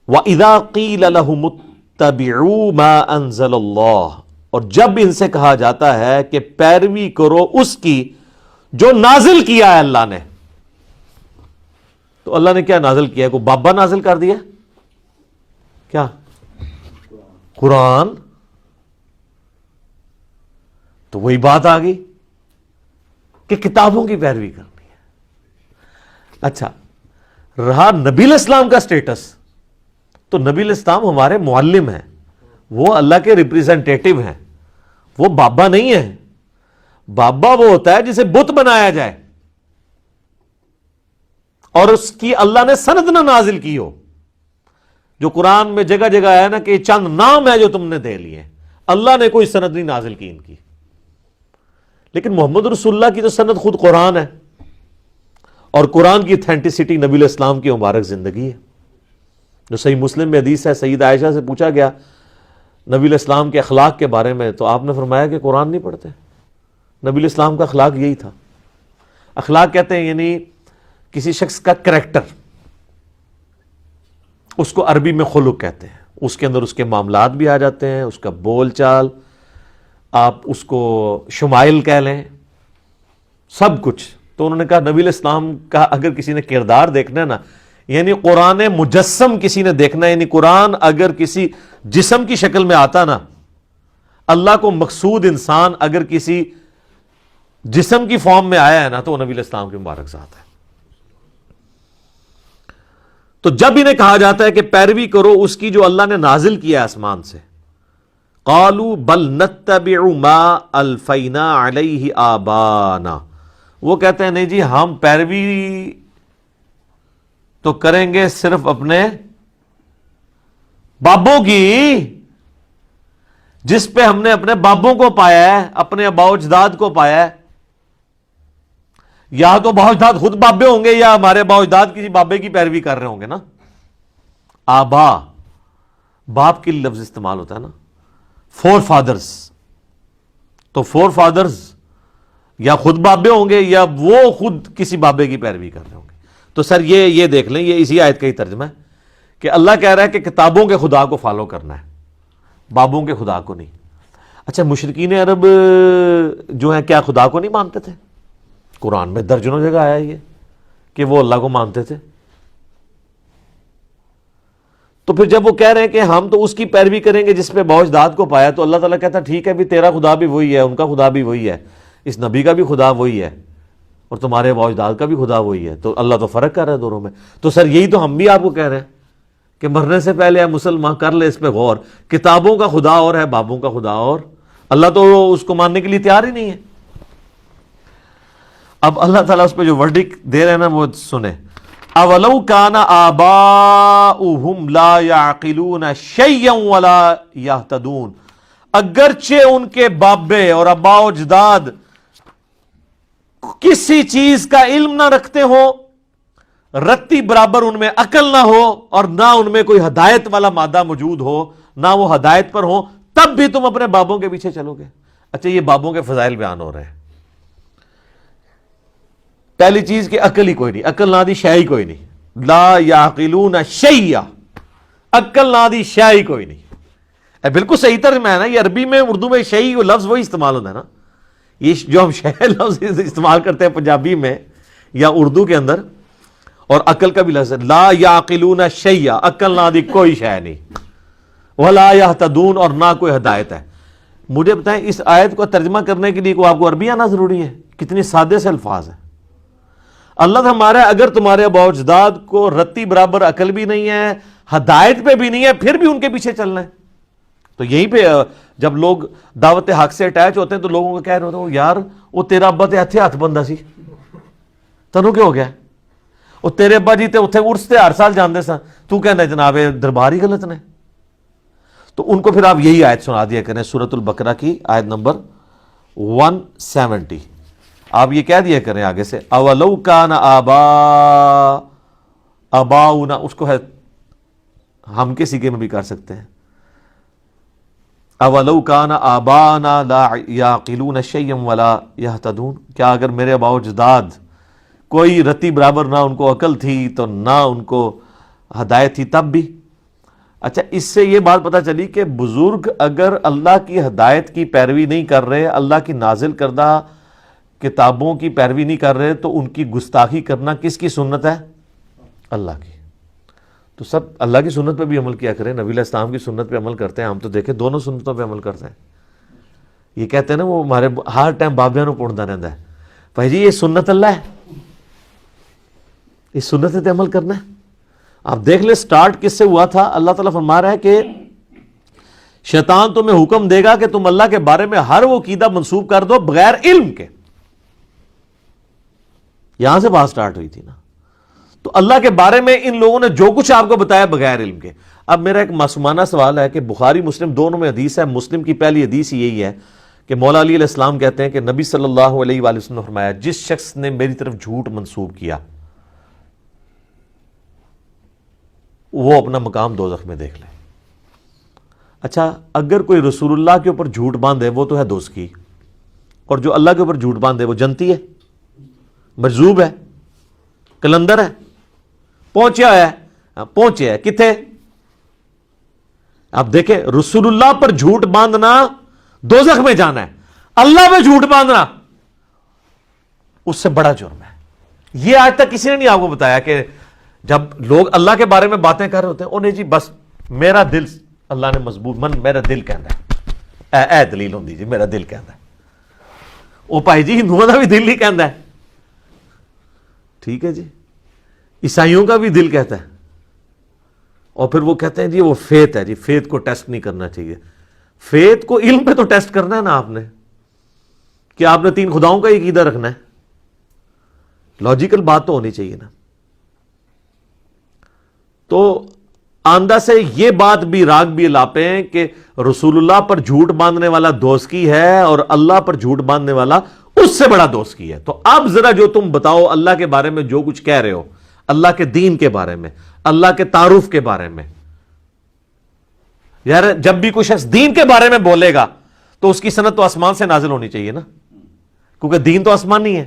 وَإِذَا قِيلَ لَهُمُ اتَّبِعُوا مَا أَنزَلَ اللَّهُ، اور جب ان سے کہا جاتا ہے کہ پیروی کرو اس کی جو نازل کیا ہے اللہ نے، تو اللہ نے کیا نازل کیا ہے؟ کوئی بابا نازل کر دیا کیا؟ قرآن؟ تو وہی بات آ گئی کہ کتابوں کی پیروی کرنی ہے۔ اچھا، رہا نبی علیہ السلام کا سٹیٹس، تو نبی علیہ السلام ہمارے معلم ہیں، وہ اللہ کے ریپریزنٹیٹو ہیں، وہ بابا نہیں ہیں۔ بابا وہ ہوتا ہے جسے بت بنایا جائے اور اس کی اللہ نے سند نہ نازل کی ہو، جو قرآن میں جگہ جگہ ہے نا کہ چند نام ہے جو تم نے دے لیے، اللہ نے کوئی سند نہیں نازل کی ان کی۔ لیکن محمد رسول اللہ کی تو سند خود قرآن ہے، اور قرآن کی اتھینٹسٹی نبی علیہ السلام کی مبارک زندگی ہے۔ جو صحیح مسلم میں حدیث ہے، سید عائشہ سے پوچھا گیا نبی علیہ السلام کے اخلاق کے بارے میں، تو آپ نے فرمایا کہ قرآن نہیں پڑھتے۔ نبی علیہ السلام کا اخلاق یہی تھا۔ اخلاق کہتے ہیں یعنی کسی شخص کا کریکٹر، اس کو عربی میں خلق کہتے ہیں، اس کے اندر اس کے معاملات بھی آ جاتے ہیں، اس کا بول چال، آپ اس کو شمائل کہہ لیں، سب کچھ۔ تو انہوں نے کہا نبی علیہ السلام کا اگر کسی نے کردار دیکھنا ہے نا، یعنی قرآن مجسم کسی نے دیکھنا ہے، یعنی قرآن اگر کسی جسم کی شکل میں آتا نا، اللہ کو مقصود انسان اگر کسی جسم کی فارم میں آیا ہے نا، تو وہ نبی علیہ السلام کی مبارک ذات ہے۔ تو جب انہیں کہا جاتا ہے کہ پیروی کرو اس کی جو اللہ نے نازل کیا ہے آسمان سے، قالوا بل نتبع ما الفینا علیہ آبانا، وہ کہتے ہیں نہیں جی ہم پیروی تو کریں گے صرف اپنے بابوں کی، جس پہ ہم نے اپنے بابوں کو پایا ہے، اپنے آباء و اجداد کو پایا ہے۔ یا تو آباء و اجداد خود بابے ہوں گے، یا ہمارے آباء و اجداد کسی بابے کی پیروی کر رہے ہوں گے نا۔ آبا، باپ کے لفظ استعمال ہوتا ہے نا، فور فادرز، تو فور فادرز یا خود بابے ہوں گے یا وہ خود کسی بابے کی پیروی کر رہے ہوں گے۔ تو سر یہ دیکھ لیں، یہ اسی آیت کا ہی ترجمہ ہے کہ اللہ کہہ رہا ہے کہ کتابوں کے خدا کو فالو کرنا ہے، بابوں کے خدا کو نہیں۔ اچھا، مشرکین عرب جو ہیں کیا خدا کو نہیں مانتے تھے؟ قرآن میں درجنوں جگہ آیا یہ کہ وہ اللہ کو مانتے تھے۔ تو پھر جب وہ کہہ رہے ہیں کہ ہم تو اس کی پیروی کریں گے جس پہ آباء و اجداد کو پایا، تو اللہ تعالیٰ کہتا ہے ٹھیک ہے بھی، تیرا خدا بھی وہی ہے، ان کا خدا بھی وہی ہے، اس نبی کا بھی خدا وہی ہے، اور تمہارے آباء و اجداد کا بھی خدا وہی ہے۔ تو اللہ تو فرق کر رہا ہے دونوں میں۔ تو سر یہی تو ہم بھی آپ کو کہہ رہے ہیں کہ مرنے سے پہلے ہے مسلمان کر لے اس پہ غور، کتابوں کا خدا اور ہے، بابوں کا خدا اور۔ اللہ تو اس کو ماننے کے لیے تیار ہی نہیں ہے۔ اب اللہ تعالیٰ اس پہ جو ورڈک دے رہے ہیں نا وہ سنیں، اولو کان آباؤہم لا یعقلون شیئا ولا یہتدون، اگرچہ ان کے بابے اور آباء و اجداد کسی چیز کا علم نہ رکھتے ہو، رتی برابر ان میں عقل نہ ہو، اور نہ ان میں کوئی ہدایت والا مادہ موجود ہو، نہ وہ ہدایت پر ہو، تب بھی تم اپنے بابوں کے پیچھے چلو گے۔ اچھا، یہ بابوں کے فضائل بیان ہو رہے ہیں۔ پہلی چیز کہ عقل ہی کوئی نہیں، عقل نہ دی شے ہی کوئی نہیں، لا یعقلون شیئا، عقل نہ دی شے ہی کوئی نہیں۔ بالکل صحیح ترجمہ ہے نا، یہ عربی میں اردو میں شیئی لفظ وہی استعمال ہوتا ہے نا، یہ جو ہم شے لفظ استعمال کرتے ہیں پنجابی میں یا اردو کے اندر، اور عقل کا بھی لفظ ہے، لا یعقلون شیئا، عقل نہ دی کوئی شے نہیں، ولا یہتدون، اور نہ کوئی ہدایت ہے۔ مجھے بتائیں اس آیت کو ترجمہ کرنے کے لیے کو آپ کو عربی آنا ضروری ہے؟ کتنی سادے سے الفاظ ہیں۔ اللہ ہمارا اگر تمہارے آباء و اجداد کو رتی برابر عقل بھی نہیں ہے، ہدایت پہ بھی نہیں ہے، پھر بھی ان کے پیچھے چلنا ہے۔ تو یہیں پہ جب لوگ دعوت حق سے اٹیچ ہوتے ہیں تو لوگوں کو کہہ رہے ہوتے ہیں یار وہ تیرا ابا تے ہتھے ہاتھ بندہ سی، تنوں کیا ہو گیا؟ وہ تیرے ابا جی تے اتنے عرس تے ہر سال جاندے سن، تو کہنا جناب دربار ہی غلط نے۔ تو ان کو پھر آپ یہی آیت سنا دیا کریں، سورۃ البقرہ کی آیت نمبر 170، آپ یہ کہہ دیا کریں آگے سے، اولو کان آباؤنا، اس کو ہے ہم کے سیگے میں بھی کر سکتے ہیں، اولو کان آبانا لا یعقلون شیئا ولا یہتدون، کیا اگر میرے آباء و اجداد کوئی رتی برابر نہ ان کو عقل تھی تو نہ ان کو ہدایت تھی، تب بھی اچھا، اس سے یہ بات پتہ چلی کہ بزرگ اگر اللہ کی ہدایت کی پیروی نہیں کر رہے، اللہ کی نازل کردہ کتابوں کی پیروی نہیں کر رہے، تو ان کی گستاخی کرنا کس کی سنت ہے؟ اللہ کی۔ تو سب اللہ کی سنت پہ بھی عمل کیا کریں، نبی علیہ السلام کی سنت پہ عمل کرتے ہیں، ہم تو دیکھیں دونوں سنتوں پہ عمل کرتے ہیں۔ یہ کہتے ہیں نا وہ ہمارے ہر ٹائم بابیاں نو پڑھتا رہتا ہے، بھائی جی یہ سنت اللہ ہے، اس سنت پہ عمل کرنا ہے۔ آپ دیکھ لیں سٹارٹ کس سے ہوا تھا۔ اللہ تعالیٰ فرما رہا ہے کہ شیطان تمہیں حکم دے گا کہ تم اللہ کے بارے میں ہر وہ عقیدہ منسوب کر دو بغیر علم کے، یہاں سے بات سٹارٹ ہوئی تھی نا۔ تو اللہ کے بارے میں ان لوگوں نے جو کچھ آپ کو بتایا بغیر علم کے۔ اب میرا ایک معصومانہ سوال ہے کہ بخاری مسلم دونوں میں حدیث ہے، مسلم کی پہلی حدیث یہی ہے کہ مولا علی علیہ السلام کہتے ہیں کہ نبی صلی اللہ علیہ وآلہ وسلم نے فرمایا جس شخص نے میری طرف جھوٹ منسوب کیا وہ اپنا مقام دوزخ میں دیکھ لے۔ اچھا، اگر کوئی رسول اللہ کے اوپر جھوٹ باندھے وہ تو ہے دوزخی، اور جو اللہ کے اوپر جھوٹ باندھے وہ جنتی ہے، مجذوب ہے، کلندر ہے، پہنچیا ہے کتنے؟ آپ دیکھیں رسول اللہ پر جھوٹ باندھنا دوزخ میں جانا ہے، اللہ پہ جھوٹ باندھنا اس سے بڑا جرم ہے۔ یہ آج تک کسی نے نہیں آپ کو بتایا کہ جب لوگ اللہ کے بارے میں باتیں کر رہے ہوتے ہیں انہیں جی بس میرا دل اللہ نے مضبوط میرا دل کہندا ہے، اے دلیل ہوندی جی میرا دل کہندا ہے، وہ بھائی جی ہندوؤں کا بھی دل ہی کہندا ہے، ٹھیک ہے جی، عیسائیوں کا بھی دل کہتا ہے، اور پھر وہ کہتے ہیں جی وہ فیت ہے، جی فیت کو ٹیسٹ نہیں کرنا چاہیے۔ فیت کو علم پہ تو ٹیسٹ کرنا ہے نا آپ نے، کہ آپ نے 3 خداؤں کا عقیدہ رکھنا ہے، لاجیکل بات تو ہونی چاہیے نا۔ تو آندہ سے یہ بات بھی راگ بھی لاپے ہیں کہ رسول اللہ پر جھوٹ باندھنے والا دوزخی ہے اور اللہ پر جھوٹ باندھنے والا اس سے بڑا دوزخی ہے۔ تو اب ذرا جو تم بتاؤ اللہ کے بارے میں جو کچھ کہہ رہے ہو، اللہ کے دین کے بارے میں، اللہ کے تعارف کے بارے میں، یار جب بھی کوئی شخص دین کے بارے میں بولے گا تو اس کی سند تو آسمان سے نازل ہونی چاہیے نا، کیونکہ دین تو آسمانی ہے۔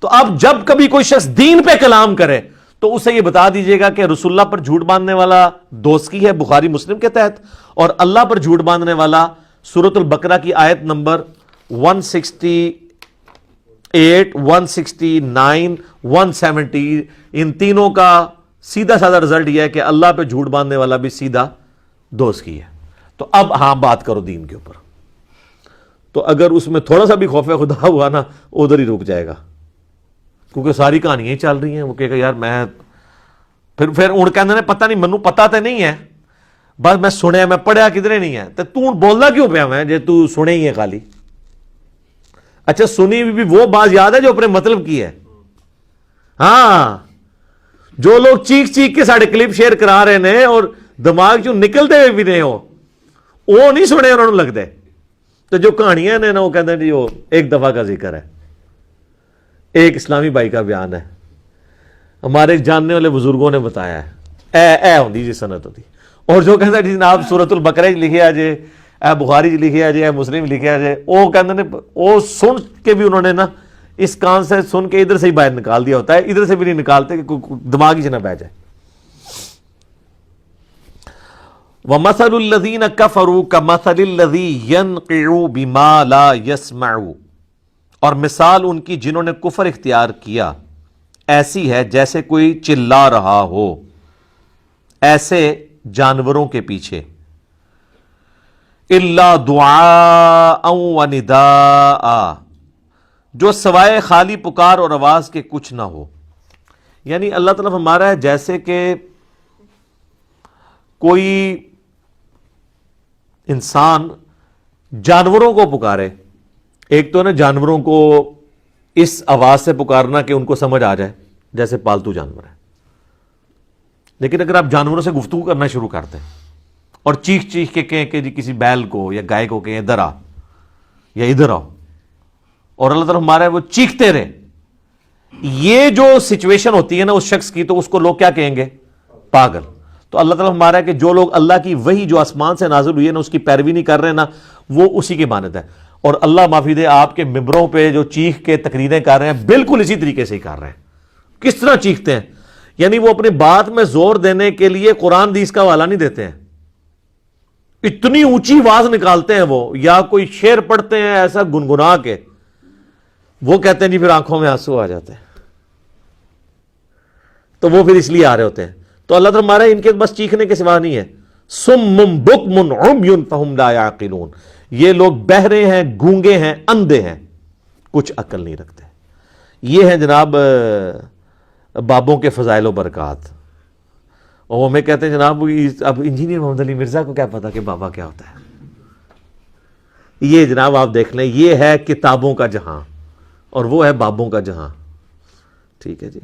تو اب جب کبھی کوئی شخص دین پہ کلام کرے تو اسے یہ بتا دیجئے گا کہ رسول اللہ پر جھوٹ باندھنے والا دوزخی ہے بخاری مسلم کے تحت، اور اللہ پر جھوٹ باندھنے والا سورۃ البقرہ کی آیت نمبر 168 169 170 ان تینوں کا سیدھا سادہ رزلٹ یہ ہے کہ اللہ پہ جھوٹ باندھنے والا بھی سیدھا دوزخی ہے۔ تو اب ہاں بات کرو دین کے اوپر، تو اگر اس میں تھوڑا سا بھی خوف خدا ہوا نا ادھر ہی رک جائے گا، کیونکہ ساری کہانیاں ہی چل رہی ہیں۔ وہ کہے گا یار میں پھر اڑ کہنے نے پتہ نہیں، منو پتہ تے نہیں ہے، بس میں سنیا، میں پڑھیا کدھرے نہیں ہے، تو بولنا کیوں پیا میں جے تو سنے ہی ہے خالی۔ اچھا سنی بھی وہ بات یاد ہے جو اپنے مطلب کی ہے؟ ہاں، جو لوگ چیخ چیخ کے ساڑھے کلپ شیئر کرا رہے ہیں اور دماغ جو نکلتے ہوئے بھی نہیں ہو وہ نہیں سنے انہوں نے لگتے، تو جو کہانیاں نے نا وہ کہتے ہیں جی وہ ایک دفعہ کا ذکر ہے۔ ایک اسلامی بھائی کا بیان ہے، ہمارے جاننے والے بزرگوں نے بتایا ہے، اے ہوندی جی سنت ہوتی، اور جو کہتا ہے جی جناب سورۃ البقرہ لکھے آ جے، اے بخاری جی لکھے آ جے، اے مسلم لکھے آ جے، وہ کہتے ہیں وہ سن کے بھی انہوں نے نا اس کان سے سن کے ادھر سے ہی باہر نکال دیا ہوتا ہے، ادھر سے بھی نہیں نکالتے کہ دماغ ہی سے نہ بہ جائے۔ وَمَثَلُ الَّذِينَ كَفَرُوا كَمَثَلِ الَّذِي يَنْقِعُ بِمَا لَا يَسْمَعُ، اور مثال ان کی جنہوں نے کفر اختیار کیا ایسی ہے جیسے کوئی چلا رہا ہو ایسے جانوروں کے پیچھے، إِلَّا دُعَاءً وَنِدَاءً، جو سوائے خالی پکار اور آواز کے کچھ نہ ہو۔ یعنی اللہ تعالیٰ ہمارا ہے جیسے کہ کوئی انسان جانوروں کو پکارے، ایک تو نا جانوروں کو اس آواز سے پکارنا کہ ان کو سمجھ آ جائے جیسے پالتو جانور ہے، لیکن اگر آپ جانوروں سے گفتگو کرنا شروع کرتے ہیں اور چیخ چیخ کے کہیں کہ جی کسی بیل کو یا گائے کو کہیں ادھر آ یا ادھر آؤ، اور اللہ تعالیٰ ہمارا ہے وہ چیختے رہے، یہ جو سچویشن ہوتی ہے نا اس شخص کی، تو اس کو لوگ کیا کہیں گے؟ پاگل۔ تو اللہ تعالیٰ ہمارا ہے کہ جو لوگ اللہ کی وحی جو آسمان سے نازل ہوئی ہے نا اس کی پیروی نہیں کر رہے نا وہ اسی کے مانند ہے، اور اللہ معافی دے آپ کے ممبروں پہ جو چیخ کے تقریریں کر رہے ہیں بالکل اسی طریقے سے ہی کر رہے ہیں۔ کس طرح چیختے ہیں؟ یعنی وہ اپنی بات میں زور دینے کے لیے قرآن حدیث کا حوالہ نہیں دیتے ہیں، اتنی اونچی آواز نکالتے ہیں وہ، یا کوئی شعر پڑھتے ہیں ایسا گنگنا کے، وہ کہتے ہیں جی پھر آنکھوں میں آنسو آ جاتے ہیں، تو وہ پھر اس لیے آ رہے ہوتے ہیں۔ تو اللہ تعالیٰ ہمارا ان کے بس چیخنے کے سوا نہیں ہے، سم بکم عمی فہم لا یعقلون، یہ لوگ بہرے ہیں، گونگے ہیں، اندھے ہیں، کچھ عقل نہیں رکھتے۔ یہ ہیں جناب بابوں کے فضائل و برکات۔ اور ہمیں کہتے ہیں جناب اب انجینئر محمد علی مرزا کو کیا پتا کہ بابا کیا ہوتا ہے۔ یہ جناب آپ دیکھ لیں، یہ ہے کتابوں کا جہاں اور وہ ہے بابوں کا جہاں۔ ٹھیک ہے جی۔